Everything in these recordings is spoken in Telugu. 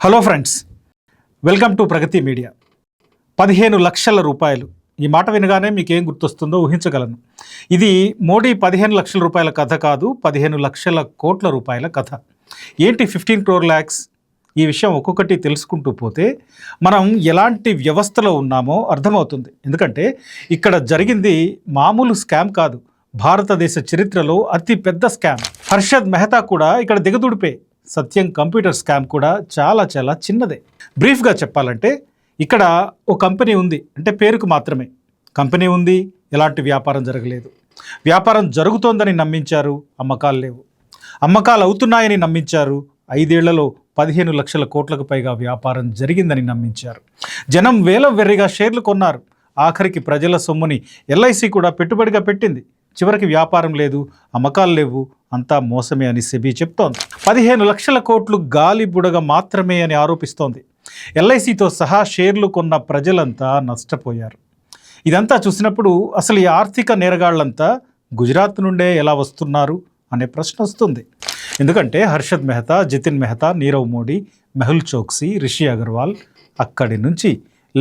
Hello friends, welcome to Pragati Media. 15 లక్షల రూపాయలు, ఈ మాట వినగానే మీకు ఏం గుర్తొస్తుందో ఊహించగలను. ఇది మోడీ 15 లక్షల రూపాయల కథ కాదు, 15 లక్షల కోట్ల రూపాయల కథ. ఏంటి 15 crore lakhs? ఈ విషయం ఒక్కొక్కటి తెలుసుకుంటూ పోతే మనం ఎలాంటి వ్యవస్థలో ఉన్నామో అర్థమవుతుంది. ఎందుకంటే ఇక్కడ జరిగింది మామూలు స్కామ్ కాదు, భారతదేశ చరిత్రలో అతి పెద్ద స్కామ్. హర్షద్ మెహతా కూడా ఇక్కడ దిగదుడిపే. సత్యం కంప్యూటర్ స్కామ్ కూడా చాలా చాలా చిన్నదే. బ్రీఫ్గా చెప్పాలంటే ఇక్కడ ఓ కంపెనీ ఉంది, అంటే పేరుకు మాత్రమే కంపెనీ ఉంది, ఎలాంటి వ్యాపారం జరగలేదు. వ్యాపారం జరుగుతోందని నమ్మించారు, అమ్మకాలు లేవు. అమ్మకాలు అవుతున్నాయని నమ్మించారు, 5 ఏళ్లలో 15 లక్షల కోట్లకు పైగా వ్యాపారం జరిగిందని నమ్మించారు. జనం వేల వెర్రిగా షేర్లు కొన్నారు. ఆఖరికి ప్రజల సొమ్ముని ఎల్ఐసి కూడా పెట్టుబడిగా పెట్టింది. చివరికి వ్యాపారం లేదు, అమ్మకాలు లేవు, అంతా మోసమే అని సెబీ చెప్తోంది. 15 లక్షల కోట్లు గాలి బుడగ మాత్రమే అని ఆరోపిస్తోంది. ఎల్ఐసితో సహా షేర్లు కొన్న ప్రజలంతా నష్టపోయారు. ఇదంతా చూసినప్పుడు అసలు ఈ ఆర్థిక నేరగాళ్లంతా గుజరాత్ నుండే ఎలా వస్తున్నారు అనే ప్రశ్న వస్తుంది. ఎందుకంటే హర్షద్ మెహతా, జితిన్ మెహతా, నీరవ్ మోడీ, మెహుల్ చోక్సీ, రిషి అగర్వాల్, అక్కడి నుంచి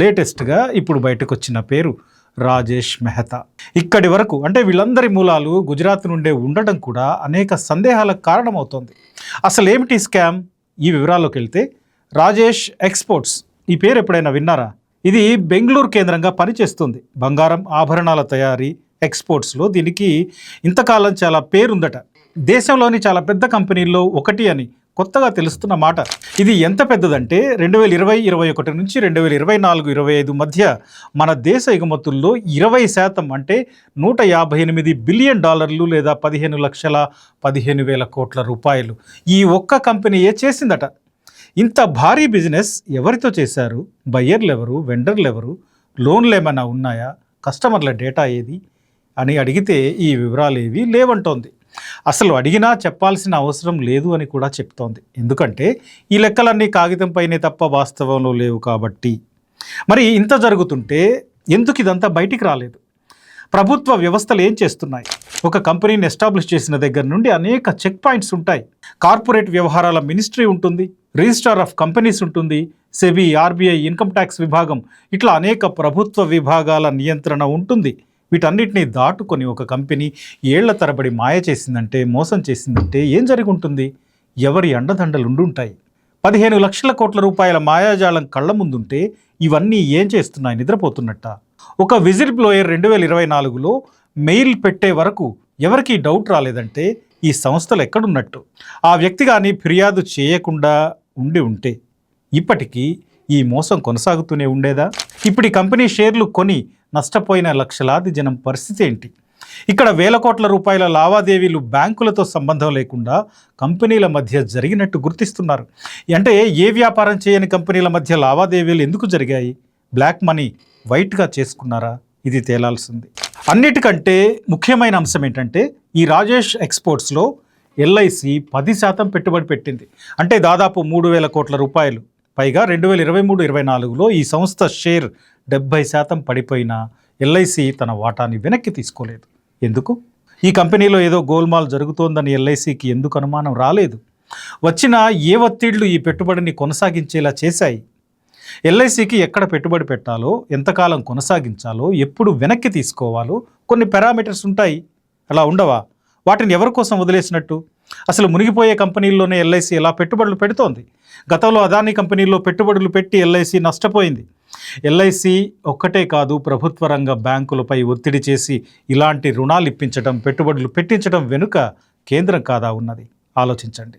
లేటెస్ట్గా ఇప్పుడు బయటకు వచ్చిన పేరు రాజేష్ మెహతా. ఇక్కడి వరకు అంటే వీళ్ళందరి మూలాలు గుజరాత్ నుండే ఉండడం కూడా అనేక సందేహాలకు కారణమవుతోంది. అసలు ఏమిటి స్కామ్? ఈ వివరాల్లోకి వెళ్తే, రాజేష్ ఎక్స్పోర్ట్స్, ఈ పేరు ఎప్పుడైనా విన్నారా? ఇది బెంగళూరు కేంద్రంగా పనిచేస్తుంది. బంగారం, ఆభరణాల తయారీ, ఎక్స్పోర్ట్స్లో దీనికి ఇంతకాలం చాలా పేరుందట. దేశంలోని చాలా పెద్ద కంపెనీల్లో ఒకటి అని కొత్తగా తెలుస్తున్న మాట. ఇది ఎంత పెద్దదంటే 2020-21 నుంచి 2024-25 మధ్య మన దేశ ఎగుమతుల్లో 20% అంటే $158 బిలియన్ లేదా 15,15,000 కోట్ల రూపాయలు ఈ ఒక్క కంపెనీయే చేసిందట. ఇంత భారీ బిజినెస్ ఎవరితో చేశారు? బయ్యర్లు ఎవరు? వెండర్లు ఎవరు? లోన్లు ఏమైనా ఉన్నాయా? కస్టమర్ల డేటా ఏది అని అడిగితే ఈ వివరాలు ఏవి లేవంటోంది. అసలు అడిగినా చెప్పాల్సిన అవసరం లేదు అని కూడా చెప్తోంది. ఎందుకంటే ఈ లెక్కలన్నీ కాగితంపైనే తప్ప వాస్తవంలో లేవు కాబట్టి. మరి ఇంత జరుగుతుంటే ఎందుకు ఇదంతా బయటికి రాలేదు? ప్రభుత్వ వ్యవస్థలు ఏం చేస్తున్నాయి? ఒక కంపెనీని ఎస్టాబ్లిష్ చేసిన దగ్గర నుండి అనేక చెక్ పాయింట్స్ ఉంటాయి. కార్పొరేట్ వ్యవహారాల మినిస్ట్రీ ఉంటుంది, రిజిస్ట్రార్ ఆఫ్ కంపెనీస్ ఉంటుంది, సెబీ, ఆర్బీఐ, ఇన్కమ్ ట్యాక్స్ విభాగం, ఇట్లా అనేక ప్రభుత్వ విభాగాల నియంత్రణ ఉంటుంది. వీటన్నిటినీ దాటుకొని ఒక కంపెనీ ఏళ్ల తరబడి మాయ చేసిందంటే, మోసం చేసిందంటే ఏం జరిగి ఉంటుంది? ఎవరి అండదండలు ఉండుంటాయి? 15 లక్షల కోట్ల రూపాయల మాయాజాలం కళ్ళ ముందుంటే ఇవన్నీ ఏం చేస్తున్నాయి? నిద్రపోతున్నట్ట? ఒక విజిల్ బ్లోయర్ 2024లో మెయిల్ పెట్టే వరకు ఎవరికి డౌట్ రాలేదంటే ఈ సంస్థలు ఎక్కడున్నట్టు? ఆ వ్యక్తి కానీ ఫిర్యాదు చేయకుండా ఉంటే ఇప్పటికీ ఈ మోసం కొనసాగుతూనే ఉండేదా? ఇప్పుడు ఈ కంపెనీ షేర్లు కొని నష్టపోయిన లక్షలాది జనం పరిస్థితి ఏంటి? ఇక్కడ వేల కోట్ల రూపాయల లావాదేవీలు బ్యాంకులతో సంబంధం లేకుండా కంపెనీల మధ్య జరిగినట్టు గుర్తిస్తున్నారు. అంటే ఏ వ్యాపారం చేయని కంపెనీల మధ్య లావాదేవీలు ఎందుకు జరిగాయి? బ్లాక్ మనీ వైట్గా చేసుకున్నారా? ఇది తేలాల్సింది. అన్నిటికంటే ముఖ్యమైన అంశం ఏంటంటే, ఈ రాజేష్ ఎక్స్పోర్ట్స్లో ఎల్ఐసి 10% పెట్టుబడి పెట్టింది. అంటే దాదాపు 3,000 కోట్ల రూపాయలు. పైగా 2023-24లో ఈ సంస్థ షేర్ 70% పడిపోయినా ఎల్ఐసి తన వాటాని వెనక్కి తీసుకోలేదు. ఎందుకు? ఈ కంపెనీలో ఏదో గోల్మాల్ జరుగుతోందని ఎల్ఐసికి ఎందుకు అనుమానం రాలేదు? వచ్చిన ఏ ఒత్తిళ్లు ఈ పెట్టుబడిని కొనసాగించేలా చేశాయి? ఎల్ఐసికి ఎక్కడ పెట్టుబడి పెట్టాలో, ఎంతకాలం కొనసాగించాలో, ఎప్పుడు వెనక్కి తీసుకోవాలో కొన్ని పారామీటర్స్ ఉంటాయి. అలా ఉండవా? వాటిని ఎవరి కోసం వదిలేసినట్టు? అసలు మునిగిపోయే కంపెనీల్లోనే ఎల్ఐసి ఎలా పెట్టుబడులు పెడుతోంది? గతంలో అదానీ కంపెనీల్లో పెట్టుబడులు పెట్టి ఎల్ఐసి నష్టపోయింది. ఎల్ఐసి ఒక్కటే కాదు, ప్రభుత్వ రంగ బ్యాంకులపై ఒత్తిడి చేసి ఇలాంటి రుణాలు ఇప్పించడం, పెట్టుబడులు పెట్టించడం వెనుక కేంద్రం కాదా ఉన్నది? ఆలోచించండి.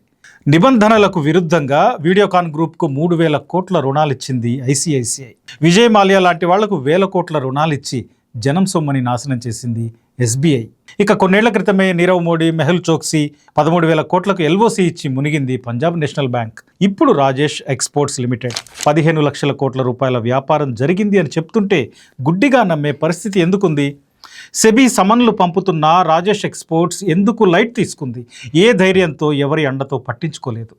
నిబంధనలకు విరుద్ధంగా వీడియోకాన్ గ్రూప్కు 3,000 కోట్ల రుణాలు ఇచ్చింది ఐసిఐసిఐ. విజయ్ మాల్యా లాంటి వాళ్లకు 1,000 కోట్ల రుణాలు ఇచ్చి జనం సొమ్ముని నాశనం చేసింది ఎస్బీఐ. ఇక కొన్నేళ్ల క్రితమే నీరవ్ మోడీ, మెహుల్ చోక్సీ 13,000 కోట్లకు ఎల్ఓసి ఇచ్చి మునిగింది పంజాబ్ నేషనల్ బ్యాంక్. ఇప్పుడు రాజేష్ ఎక్స్పోర్ట్స్ లిమిటెడ్ 15 లక్షల కోట్ల రూపాయల వ్యాపారం జరిగింది అని చెప్తుంటే గుడ్డిగా నమ్మే పరిస్థితి ఎందుకుంది? సెబీ సమన్లు పంపుతున్న రాజేష్ ఎక్స్పోర్ట్స్ ఎందుకు లైట్ తీసుకుంది? ఏ ధైర్యంతో, ఎవరి అండతో పట్టించుకోలేదు?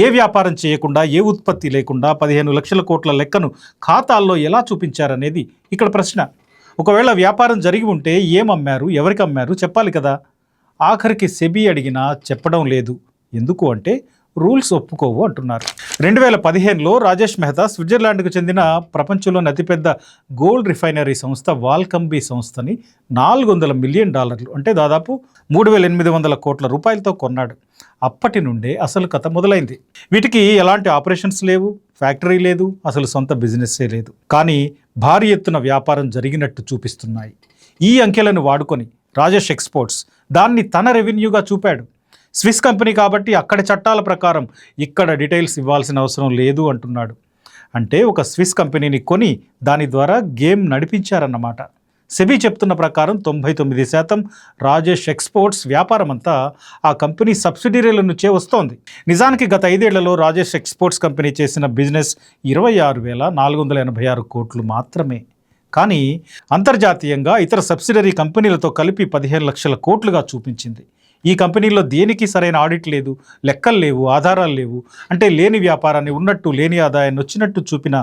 ఏ వ్యాపారం చేయకుండా, ఏ ఉత్పత్తి లేకుండా 15 లక్షల కోట్ల లెక్కను ఖాతాల్లో ఎలా చూపించారనేది ఇక్కడ ప్రశ్న. ఒకవేళ వ్యాపారం జరిగి ఉంటే ఏమమ్మారు, ఎవరికి అమ్మారు చెప్పాలి కదా. ఆఖరికి సెబీ అడిగినా చెప్పడం లేదు. ఎందుకు అంటే రూల్స్ ఒప్పుకోవు అంటున్నారు. 2015లో రాజేష్ మెహతా స్విట్జర్లాండ్కు చెందిన ప్రపంచంలోని అతిపెద్ద గోల్డ్ రిఫైనరీ సంస్థ వాల్కంబీ సంస్థని $400 మిలియన్ అంటే దాదాపు 3,800 కోట్ల రూపాయలతో కొన్నాడు. అప్పటి నుండే అసలు కథ మొదలైంది. వీటికి ఎలాంటి ఆపరేషన్స్ లేవు, ఫ్యాక్టరీ లేదు, అసలు సొంత బిజినెస్సే లేదు. కానీ భారీ ఎత్తున వ్యాపారం జరిగినట్టు చూపిస్తున్నాయి. ఈ అంకెలను వాడుకొని రాజేష్ ఎక్స్పోర్ట్స్ దాన్ని తన రెవెన్యూగా చూపాడు. స్విస్ కంపెనీ కాబట్టి అక్కడి చట్టాల ప్రకారం ఇక్కడ డీటెయిల్స్ ఇవ్వాల్సిన అవసరం లేదు అంటున్నాడు. అంటే ఒక స్విస్ కంపెనీని కొని దాని ద్వారా గేమ్ నడిపించారన్నమాట. సెబీ చెప్తున్న ప్రకారం 99% రాజేష్ ఎక్స్పోర్ట్స్ వ్యాపారం అంతా ఆ కంపెనీ సబ్సిడీరీల నుంచే వస్తోంది. నిజానికి గత 5 ఏళ్లలో రాజేష్ ఎక్స్పోర్ట్స్ కంపెనీ చేసిన బిజినెస్ 26,486 కోట్లు మాత్రమే. కానీ అంతర్జాతీయంగా ఇతర సబ్సిడరీ కంపెనీలతో కలిపి 15 లక్షల కోట్లుగా చూపించింది. ఈ కంపెనీలో దేనికి సరైన ఆడిట్ లేదు, లెక్కలు లేవు, ఆధారాలు లేవు. అంటే లేని వ్యాపారాన్ని ఉన్నట్టు, లేని ఆదాయాన్ని వచ్చినట్టు చూపిన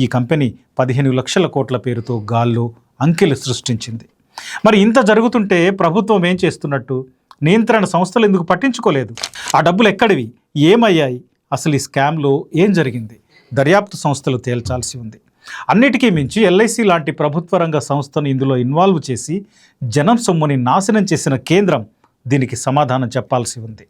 ఈ కంపెనీ 15 లక్షల కోట్ల పేరుతో గాల్లో అంకెలు సృష్టించింది. మరి ఇంత జరుగుతుంటే ప్రభుత్వం ఏం చేస్తున్నట్టు? నియంత్రణ సంస్థలు ఎందుకు పట్టించుకోలేదు? ఆ డబ్బులు ఎక్కడివి, ఏమయ్యాయి, అసలు ఈ స్కామ్లో ఏం జరిగింది? దర్యాప్తు సంస్థలు తేల్చాల్సి ఉంది. అన్నిటికీ మించి ఎల్ఐసి లాంటి ప్రభుత్వ రంగ సంస్థను ఇందులో ఇన్వాల్వ్ చేసి జనం సొమ్ముని నాశనం చేసిన కేంద్రం దీనికి సమాధానం చెప్పాల్సి ఉంది.